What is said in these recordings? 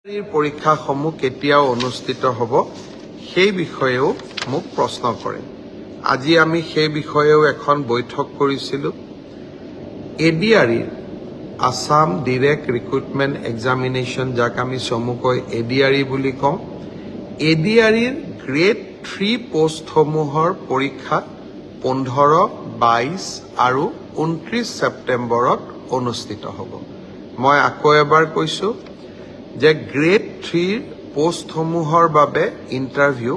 পৰীক্ষাসমূহ কেতিয়া অনুষ্ঠিত হ'ব সেই বিষয়েও মোক প্ৰশ্ন কৰে। আজি আমি সেই বিষয়েও এখন বৈঠক কৰিছিলোঁ। এডিআৰইৰ আসাম ডাইৰেক্ট ৰিক্ৰুটমেণ্ট এক্সামিনেশ্যন, যাক আমি চমুকৈ এডিআৰই বুলি কওঁ, এডিআৰইৰ গ্ৰেড 3 পোষ্টসমূহৰ পৰীক্ষা 15, 22 আৰু 29 ছেপ্টেম্বৰত অনুষ্ঠিত হ'ব। মই আকৌ এবাৰ কৈছোঁ যে গ্ৰেড 3 পোষ্টসমূহৰ বাবে ইণ্টাৰভিউ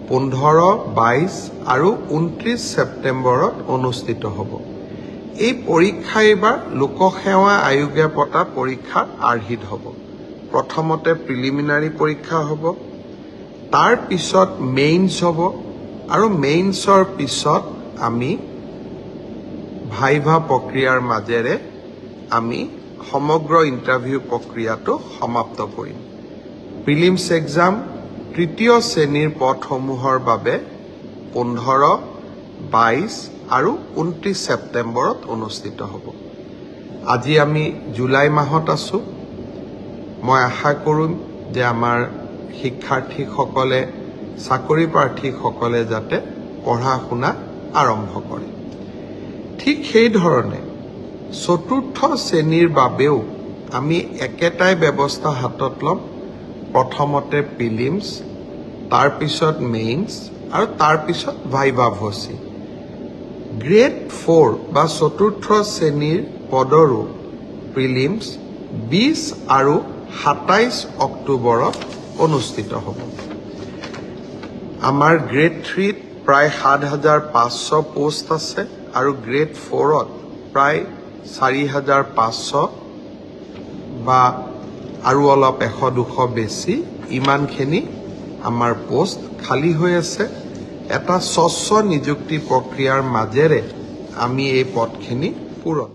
15, 22 আৰু 29 ছেপ্টেম্বৰত অনুষ্ঠিত হ'ব। এই পৰীক্ষা এইবাৰ লোকসেৱা আয়োগে পতা পৰীক্ষাৰ আৰ্হিত হ'ব। প্ৰথমতে প্ৰিলিমিনাৰী পৰীক্ষা হ'ব, তাৰ পিছত মেইনছ হ'ব, আৰু মেইনছৰ পিছত আমি ভাইভা প্ৰক্ৰিয়াৰ মাজেৰে আমি সমগ্ৰ ইণ্টাৰভিউ প্ৰক্ৰিয়াটো সমাপ্ত কৰিম। প্ৰিলিমছ এক্সাম তৃতীয় শ্ৰেণীৰ পদসমূহৰ বাবে 15, 22 আৰু 29 ছেপ্টেম্বৰত অনুষ্ঠিত হ'ব। আজি আমি জুলাই মাহত আছোঁ। মই আশা কৰিম যে আমাৰ শিক্ষাৰ্থীসকলে, চাকৰি প্ৰাৰ্থীসকলে যাতে পঢ়া শুনা আৰম্ভ কৰে। ঠিক সেইধৰণে চতুৰ্থ শ্ৰেণীৰ বাবেও আমি একেটাই ব্যৱস্থা হাতত ল'ম। প্ৰথমতে প্ৰিলিমছ, তাৰপিছত মেইনছ আৰু তাৰপিছত ভাইভা ভচি। গ্ৰেড 4 বা চতুৰ্থ শ্ৰেণীৰ পদৰো প্ৰিলিমছ 20 আৰু 27 অক্টোবৰত অনুষ্ঠিত হ'ব। আমাৰ গ্ৰেড 3ত প্ৰায় 7,500 পোষ্ট আছে আৰু গ্ৰেড 4ত প্ৰায় 4,500 বা আৰু অলপ 100-200 বেছি, ইমানখিনি আমাৰ পোষ্ট খালী হৈ আছে। এটা স্বচ্ছ নিযুক্তি প্ৰক্ৰিয়াৰ মাজেৰে আমি এই পদখিনি পূৰণ